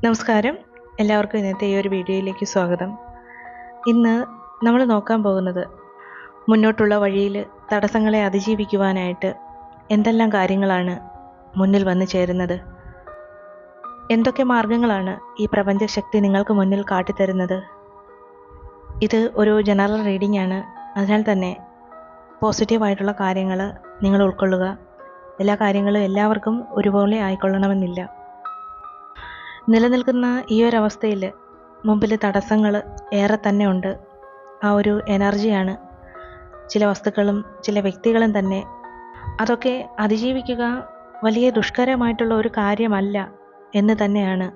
നമസ്കാരം. എല്ലാവർക്കും ഇന്നത്തെ ഈ ഒരു വീഡിയോയിലേക്ക് സ്വാഗതം. ഇന്ന് നമ്മൾ നോക്കാൻ പോകുന്നത് മുന്നോട്ടുള്ള വഴിയിൽ തടസ്സങ്ങളെ അതിജീവിക്കുവാനായിട്ട് എന്തെല്ലാം കാര്യങ്ങളാണ് മുന്നിൽ വന്നു ചേരുന്നത്, എന്തൊക്കെ മാർഗങ്ങളാണ് ഈ പ്രപഞ്ചശക്തി നിങ്ങൾക്ക് മുന്നിൽ കാട്ടിത്തരുന്നത്. ഇത് ഒരു ജനറൽ റീഡിംഗ് ആണ്. അതിനാൽ തന്നെ പോസിറ്റീവായിട്ടുള്ള കാര്യങ്ങൾ നിങ്ങൾ ഉൾക്കൊള്ളുക. എല്ലാ കാര്യങ്ങളും എല്ലാവർക്കും ഒരുപോലെ ആയിക്കൊള്ളണമെന്നില്ല. നിലനിൽക്കുന്ന ഈ ഒരു അവസ്ഥയിൽ മുമ്പിൽ തടസ്സങ്ങൾ ഏറെ തന്നെ ഉണ്ട്. ആ ഒരു എനർജിയാണ് ചില വസ്തുക്കളും ചില വ്യക്തികളും തന്നെ. അതൊക്കെ അതിജീവിക്കുക വലിയ ദുഷ്കരമായിട്ടുള്ള ഒരു കാര്യമല്ല എന്ന് തന്നെയാണ്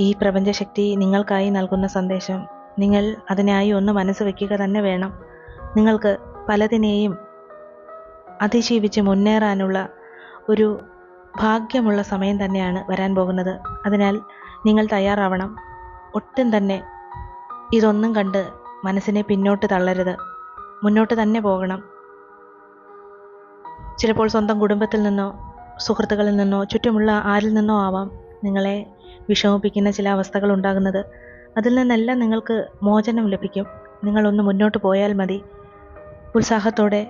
ഈ പ്രപഞ്ചശക്തി നിങ്ങൾക്കായി നൽകുന്ന സന്ദേശം. നിങ്ങൾ അതിനായി ഒന്ന് മനസ്സ് വയ്ക്കുക തന്നെ വേണം. നിങ്ങൾക്ക് പലതിനെയും അതിജീവിച്ച് മുന്നേറാനുള്ള ഒരു ഭാഗ്യമുള്ള സമയം തന്നെയാണ് വരാൻ പോകുന്നത്. അതിനാൽ നിങ്ങൾ തയ്യാറാവണം. ഒട്ടും തന്നെ ഇതൊന്നും കണ്ട് മനസ്സിനെ പിന്നോട്ട് തള്ളരുത്. മുന്നോട്ട് തന്നെ പോകണം. ചിലപ്പോൾ സ്വന്തം കുടുംബത്തിൽ നിന്നോ സുഹൃത്തുക്കളിൽ നിന്നോ ചുറ്റുമുള്ള ആരിൽ നിന്നോ ആവാം നിങ്ങളെ വിഷമിപ്പിക്കുന്ന ചില അവസ്ഥകൾ ഉണ്ടാകുന്നത്. അതിൽ നിന്നെല്ലാം നിങ്ങൾക്ക് മോചനം ലഭിക്കും. നിങ്ങളൊന്ന് മുന്നോട്ട് പോയാൽ മതി. ഉത്സാഹത്തോടെ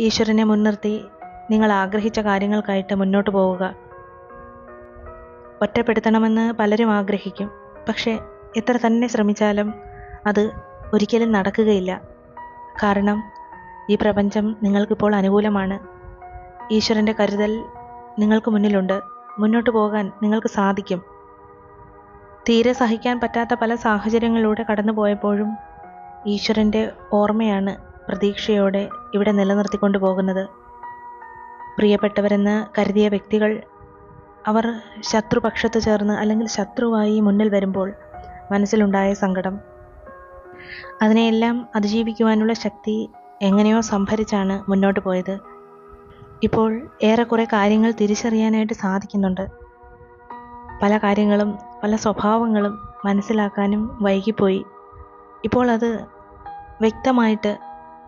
ഈശ്വരനെ മുൻനിർത്തി നിങ്ങൾ ആഗ്രഹിച്ച കാര്യങ്ങൾക്കായിട്ട് മുന്നോട്ട് പോവുക. ഒറ്റപ്പെടുത്തണമെന്ന് പലരും ആഗ്രഹിക്കും. പക്ഷേ എത്ര തന്നെ ശ്രമിച്ചാലും അത് ഒരിക്കലും നടക്കുകയില്ല. കാരണം ഈ പ്രപഞ്ചം നിങ്ങൾക്കിപ്പോൾ അനുകൂലമാണ്. ഈശ്വരൻ്റെ കരുതൽ നിങ്ങൾക്ക് മുന്നിലുണ്ട്. മുന്നോട്ട് പോകാൻ നിങ്ങൾക്ക് സാധിക്കും. തീരെ സഹിക്കാൻ പറ്റാത്ത പല സാഹചര്യങ്ങളിലൂടെ കടന്നു പോയപ്പോഴും ഈശ്വരൻ്റെ ഓർമ്മയാണ് പ്രതീക്ഷയോടെ ഇവിടെ നിലനിർത്തിക്കൊണ്ടു പോകുന്നത്. പ്രിയപ്പെട്ടവരെന്ന് കരുതിയ വ്യക്തികൾ അവർ ശത്രുപക്ഷത്ത് ചേർന്ന് അല്ലെങ്കിൽ ശത്രുവായി മുന്നിൽ വരുമ്പോൾ മനസ്സിലുണ്ടായ സങ്കടം, അതിനെയെല്ലാം അതിജീവിക്കുവാനുള്ള ശക്തി എങ്ങനെയോ സംഭരിച്ചാണ് മുന്നോട്ട് പോയത്. ഇപ്പോൾ ഏറെക്കുറെ കാര്യങ്ങൾ തിരിച്ചറിയാനായിട്ട് സാധിക്കുന്നുണ്ട്. പല കാര്യങ്ങളും പല സ്വഭാവങ്ങളും മനസ്സിലാക്കാനും വൈകിപ്പോയി. ഇപ്പോൾ അത് വ്യക്തമായിട്ട്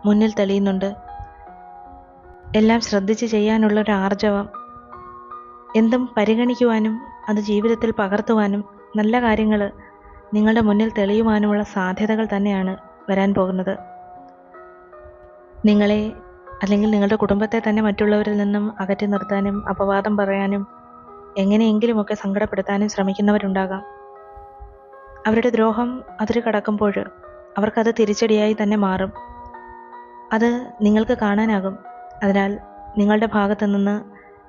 മുന്നിൽ തെളിയുന്നുണ്ട്. എല്ലാം ശ്രദ്ധിച്ച് ചെയ്യാനുള്ളൊരു ആർജവം, എന്തും പരിഗണിക്കുവാനും അത് ജീവിതത്തിൽ പകർത്തുവാനും നല്ല കാര്യങ്ങൾ നിങ്ങളുടെ മുന്നിൽ തെളിയുവാനുമുള്ള സാധ്യതകൾ തന്നെയാണ് വരാൻ പോകുന്നത്. നിങ്ങളെ അല്ലെങ്കിൽ നിങ്ങളുടെ കുടുംബത്തെ തന്നെ മറ്റുള്ളവരിൽ നിന്നും അകറ്റി നിർത്താനും അപവാദം പറയാനും എങ്ങനെയെങ്കിലുമൊക്കെ സങ്കടപ്പെടുത്താനും ശ്രമിക്കുന്നവരുണ്ടാകാം. അവരുടെ ദ്രോഹം അതിര് കടക്കുമ്പോൾ അവർക്കത് തിരിച്ചടിയായി തന്നെ മാറും. അത് നിങ്ങൾക്ക് കാണാനാകും. അതിനാൽ നിങ്ങളുടെ ഭാഗത്തു നിന്ന്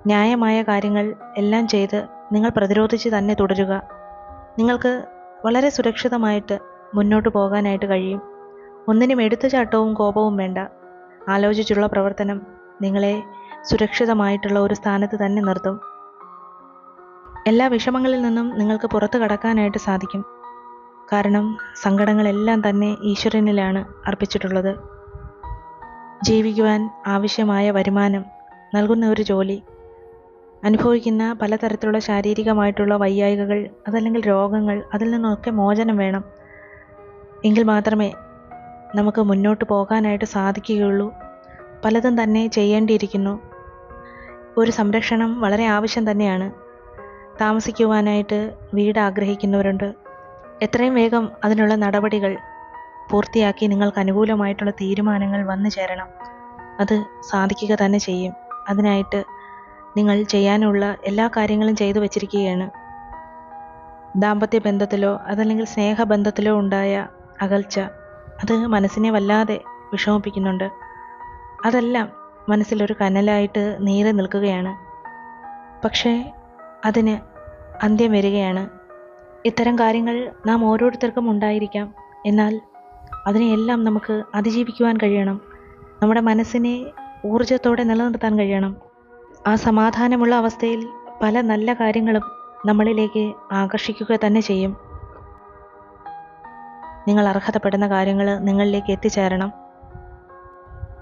ന്യായമായ കാര്യങ്ങൾ എല്ലാം ചെയ്ത് നിങ്ങൾ പ്രതിരോധിച്ച് തന്നെ തുടരുക. നിങ്ങൾക്ക് വളരെ സുരക്ഷിതമായിട്ട് മുന്നോട്ട് പോകാനായിട്ട് കഴിയും. ഒന്നിനും എടുത്തുചാട്ടവും കോപവും വേണ്ട. ആലോചിച്ചുള്ള പ്രവർത്തനം നിങ്ങളെ സുരക്ഷിതമായിട്ടുള്ള ഒരു സ്ഥാനത്ത് തന്നെ നിർത്തും. എല്ലാ വിഷമങ്ങളിൽ നിന്നും നിങ്ങൾക്ക് പുറത്തു കടക്കാനായിട്ട് സാധിക്കും. കാരണം സങ്കടങ്ങളെല്ലാം തന്നെ ഈശ്വരനിലാണ് അർപ്പിച്ചിട്ടുള്ളത്. ജീവിക്കുവാൻ ആവശ്യമായ വരുമാനം നൽകുന്ന ഒരു ജോലി, അനുഭവിക്കുന്ന പലതരത്തിലുള്ള ശാരീരികമായിട്ടുള്ള വയ്യായ്കകൾ അതല്ലെങ്കിൽ രോഗങ്ങൾ, അതിൽ നിന്നൊക്കെ മോചനം വേണം. എങ്കിൽ മാത്രമേ നമുക്ക് മുന്നോട്ട് പോകാനായിട്ട് സാധിക്കുകയുള്ളൂ. പലതും തന്നെ ചെയ്യേണ്ടിയിരിക്കുന്നു. ഒരു സംരക്ഷണം വളരെ ആവശ്യം തന്നെയാണ്. താമസിക്കുവാനായിട്ട് വീട് ആഗ്രഹിക്കുന്നവരുണ്ട്. എത്രയും വേഗം അതിനുള്ള നടപടികൾ പൂർത്തിയാക്കി നിങ്ങൾക്ക് അനുകൂലമായിട്ടുള്ള തീരുമാനങ്ങൾ വന്നു ചേരണം. അത് സാധിക്കുക തന്നെ ചെയ്യും. അതിനായിട്ട് നിങ്ങൾ ചെയ്യാനുള്ള എല്ലാ കാര്യങ്ങളും ചെയ്തു വച്ചിരിക്കുകയാണ്. ദാമ്പത്യ ബന്ധത്തിലോ അതല്ലെങ്കിൽ സ്നേഹബന്ധത്തിലോ ഉണ്ടായ അകൽച്ച, അത് മനസ്സിനെ വല്ലാതെ വിഷമിപ്പിക്കുന്നുണ്ട്. അതെല്ലാം മനസ്സിലൊരു കനലായിട്ട് നീറി നിൽക്കുകയാണ്. പക്ഷേ അതിന് അന്ത്യം വരികയാണ്. ഇത്തരം കാര്യങ്ങൾ നാം ഓരോരുത്തർക്കും ഉണ്ടായിരിക്കാം. എന്നാൽ അതിനെയെല്ലാം നമുക്ക് അതിജീവിക്കുവാൻ കഴിയണം. നമ്മുടെ മനസ്സിനെ ഊർജത്തോടെ നിലനിർത്താൻ കഴിയണം. ആ സമാധാനമുള്ള അവസ്ഥയിൽ പല നല്ല കാര്യങ്ങളും നമ്മളിലേക്ക് ആകർഷിക്കുക തന്നെ ചെയ്യും. നിങ്ങൾ അർഹതപ്പെടുന്ന കാര്യങ്ങൾ നിങ്ങളിലേക്ക് എത്തിച്ചേരണം.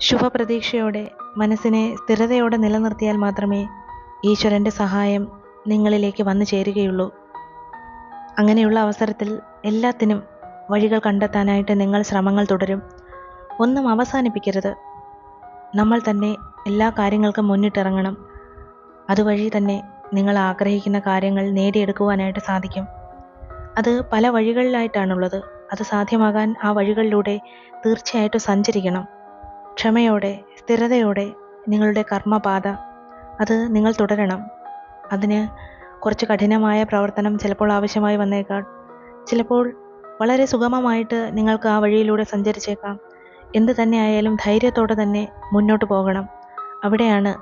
ശുഭപ്രതീക്ഷയോടെ മനസ്സിനെ സ്ഥിരതയോടെ നിലനിർത്തിയാൽ മാത്രമേ ഈശ്വരൻ്റെ സഹായം നിങ്ങളിലേക്ക് വന്നു ചേരുകയുള്ളൂ. അങ്ങനെയുള്ള അവസരത്തിൽ എല്ലാത്തിനും വഴികൾ കണ്ടെത്താനായിട്ട് നിങ്ങൾ ശ്രമങ്ങൾ തുടരും. ഒന്നും അവസാനിപ്പിക്കരുത്. നമ്മൾ തന്നെ എല്ലാ കാര്യങ്ങൾക്കും മുന്നിട്ടിറങ്ങണം. അതുവഴി തന്നെ നിങ്ങൾ ആഗ്രഹിക്കുന്ന കാര്യങ്ങൾ നേടിയെടുക്കുവാനായിട്ട് സാധിക്കും. അത് പല വഴികളിലായിട്ടാണുള്ളത്. അത് സാധ്യമാകാൻ ആ വഴികളിലൂടെ തീർച്ചയായിട്ടും സഞ്ചരിക്കണം. ക്ഷമയോടെ, സ്ഥിരതയോടെ നിങ്ങളുടെ കർമ്മപാത അത് നിങ്ങൾ തുടരണം. അതിന് കുറച്ച് കഠിനമായ പ്രവർത്തനം ചിലപ്പോൾ ആവശ്യമായി വന്നേക്കാം. ചിലപ്പോൾ വളരെ സുഗമമായിട്ട് നിങ്ങൾക്ക് ആ വഴിയിലൂടെ സഞ്ചരിച്ചേക്കാം. എന്ത് തന്നെ ആയാലും ധൈര്യത്തോടെ തന്നെ മുന്നോട്ട് പോകണം. അവിടെയാണ്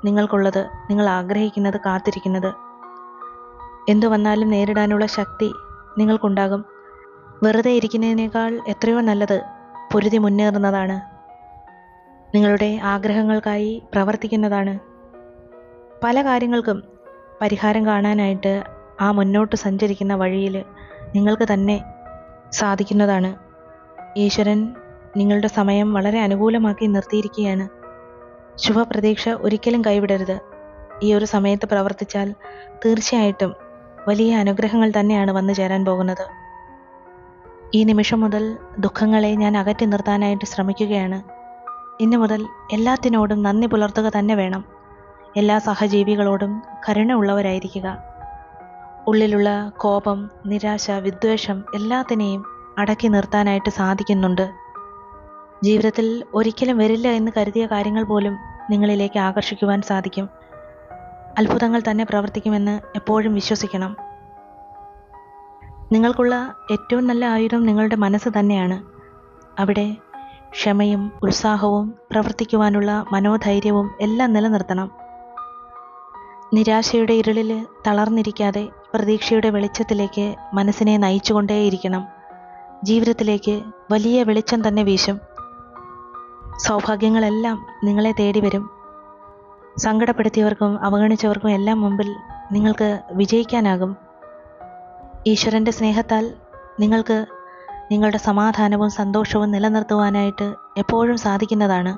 നിങ്ങൾക്കുള്ളത്, നിങ്ങൾ ആഗ്രഹിക്കുന്നത് കാത്തിരിക്കുന്നത്. എന്തു വന്നാലും നേരിടാനുള്ള ശക്തി നിങ്ങൾക്കുണ്ടാകും. വെറുതെ ഇരിക്കുന്നതിനേക്കാൾ എത്രയോ നല്ലത് പൊരുതി മുന്നേറുന്നതാണ്, നിങ്ങളുടെ ആഗ്രഹങ്ങൾക്കായി പ്രവർത്തിക്കുന്നതാണ്. പല കാര്യങ്ങൾക്കും പരിഹാരം കാണാനായിട്ട് ആ മുന്നോട്ട് സഞ്ചരിക്കുന്ന വഴിയിൽ നിങ്ങൾക്ക് തന്നെ സാധിക്കുന്നതാണ്. ഈശ്വരൻ നിങ്ങളുടെ സമയം വളരെ അനുകൂലമാക്കി നിർത്തിയിരിക്കുകയാണ്. ശുഭപ്രതീക്ഷ ഒരിക്കലും കൈവിടരുത്. ഈ ഒരു സമയത്ത് പ്രവർത്തിച്ചാൽ തീർച്ചയായിട്ടും വലിയ അനുഗ്രഹങ്ങൾ തന്നെയാണ് വന്നു ചേരാൻ പോകുന്നത്. ഈ നിമിഷം മുതൽ ദുഃഖങ്ങളെ ഞാൻ അകറ്റി നിർത്താനായിട്ട് ശ്രമിക്കുകയാണ്. ഇന്നു മുതൽ എല്ലാത്തിനോടും നന്ദി പുലർത്തുക തന്നെ വേണം. എല്ലാ സഹജീവികളോടും കരുണ ഉള്ളവരായിരിക്കുക. ഉള്ളിലുള്ള കോപം, നിരാശ, വിദ്വേഷം എല്ലാത്തിനെയും അടക്കി നിർത്താനായിട്ട് സാധിക്കുന്നുണ്ട്. ജീവിതത്തിൽ ഒരിക്കലും വരില്ല എന്ന് കരുതിയ കാര്യങ്ങൾ പോലും നിങ്ങളിലേക്ക് ആകർഷിക്കുവാൻ സാധിക്കും. അത്ഭുതങ്ങൾ തന്നെ പ്രവർത്തിക്കുമെന്ന് എപ്പോഴും വിശ്വസിക്കണം. നിങ്ങൾക്കുള്ള ഏറ്റവും നല്ല ആയുധം നിങ്ങളുടെ മനസ്സ് തന്നെയാണ്. അവിടെ ക്ഷമയും ഉത്സാഹവും പ്രവർത്തിക്കുവാനുള്ള മനോധൈര്യവും എല്ലാം നിലനിർത്തണം. നിരാശയുടെ ഇരുളിൽ തളർന്നിരിക്കാതെ പ്രതീക്ഷയുടെ വെളിച്ചത്തിലേക്ക് മനസ്സിനെ നയിച്ചുകൊണ്ടേയിരിക്കണം. ജീവിതത്തിലേക്ക് വലിയ വെളിച്ചം തന്നെ വീശും. സൗഭാഗ്യങ്ങളെല്ലാം നിങ്ങളെ തേടി വരും. സങ്കടപ്പെടുത്തിയവർക്കും അവഗണിച്ചവർക്കും എല്ലാം മുമ്പിൽ നിങ്ങൾക്ക് വിജയിക്കാനാകും. ഈശ്വരൻ്റെ സ്നേഹത്താൽ നിങ്ങൾക്ക് നിങ്ങളുടെ സമാധാനവും സന്തോഷവും നിലനിർത്തുവാനായിട്ട് എപ്പോഴും സാധിക്കുന്നതാണ്.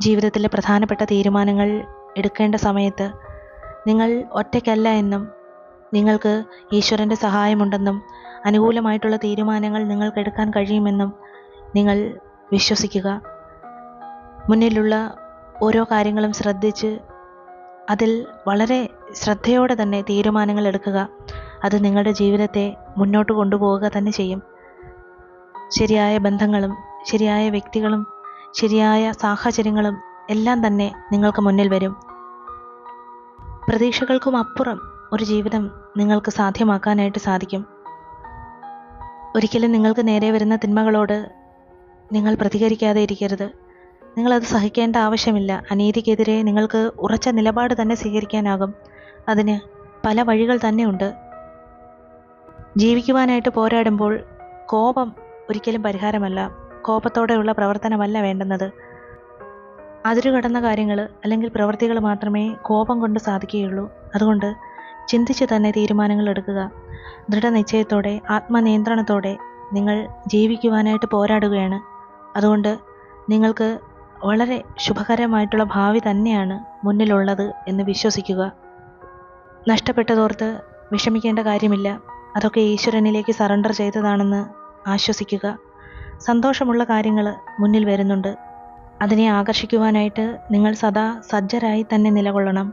ജീവിതത്തിലെ പ്രധാനപ്പെട്ട തീരുമാനങ്ങൾ എടുക്കേണ്ട സമയത്ത് നിങ്ങൾ ഒറ്റയ്ക്കല്ല എന്നും നിങ്ങൾക്ക് ഈശ്വരൻ്റെ സഹായമുണ്ടെന്നും അനുകൂലമായിട്ടുള്ള തീരുമാനങ്ങൾ നിങ്ങൾക്ക് എടുക്കാൻ കഴിയുമെന്നും നിങ്ങൾ വിശ്വസിക്കുക. മുന്നിലുള്ള ഓരോ കാര്യങ്ങളും ശ്രദ്ധിച്ച് അതിൽ വളരെ ശ്രദ്ധയോടെ തന്നെ തീരുമാനങ്ങൾ എടുക്കുക. അത് നിങ്ങളുടെ ജീവിതത്തെ മുന്നോട്ട് കൊണ്ടുപോവുക തന്നെ ചെയ്യും. ശരിയായ ബന്ധങ്ങളും ശരിയായ വ്യക്തികളും ശരിയായ സാഹചര്യങ്ങളും എല്ലാം തന്നെ നിങ്ങൾക്ക് മുന്നിൽ വരും. പ്രതീക്ഷകൾക്കും അപ്പുറം ഒരു ജീവിതം നിങ്ങൾക്ക് സാധ്യമാക്കാനായിട്ട് സാധിക്കും. ഒരിക്കലും നിങ്ങൾക്ക് നേരെ വരുന്ന തിന്മകളോട് നിങ്ങൾ പ്രതികരിക്കാതെ ഇരിക്കരുത്. നിങ്ങളത് സഹിക്കേണ്ട ആവശ്യമില്ല. അനീതിക്കെതിരെ നിങ്ങൾക്ക് ഉറച്ച നിലപാട് തന്നെ സ്വീകരിക്കാനാകും. അതിന് പല വഴികൾ തന്നെയുണ്ട്. ജീവിക്കുവാനായിട്ട് പോരാടുമ്പോൾ കോപം ഒരിക്കലും പരിഹാരമല്ല. കോപത്തോടെയുള്ള പ്രവർത്തനമല്ല വേണ്ടുന്നത്. അതിരുകടന്ന കാര്യങ്ങൾ അല്ലെങ്കിൽ പ്രവൃത്തികൾ മാത്രമേ കോപം കൊണ്ട് സാധിക്കുകയുള്ളൂ. അതുകൊണ്ട് ചിന്തിച്ച് തന്നെ തീരുമാനങ്ങൾ എടുക്കുക. ദൃഢനിശ്ചയത്തോടെ ആത്മനിയന്ത്രണത്തോടെ നിങ്ങൾ ജീവിക്കുവാനായിട്ട് പോരാടുകയാണ്. അതുകൊണ്ട് നിങ്ങൾക്ക് വളരെ ശുഭകരമായിട്ടുള്ള ഭാവി തന്നെയാണ് മുന്നിലുള്ളത് എന്ന് വിശ്വസിക്കുക. നഷ്ടപ്പെട്ടതോർത്ത് വിഷമിക്കേണ്ട കാര്യമില്ല. അതൊക്കെ ഈശ്വരനിലേക്ക് സറണ്ടർ ചെയ്തതാണെന്ന് ആശ്വസിക്കുക. സന്തോഷമുള്ള കാര്യങ്ങൾ മുന്നിൽ വരുന്നുണ്ട്. അതിനെ ആകർഷിക്കുവാനായിട്ട് നിങ്ങൾ സദാ സജ്ജരായി തന്നെ നിലകൊള്ളണം.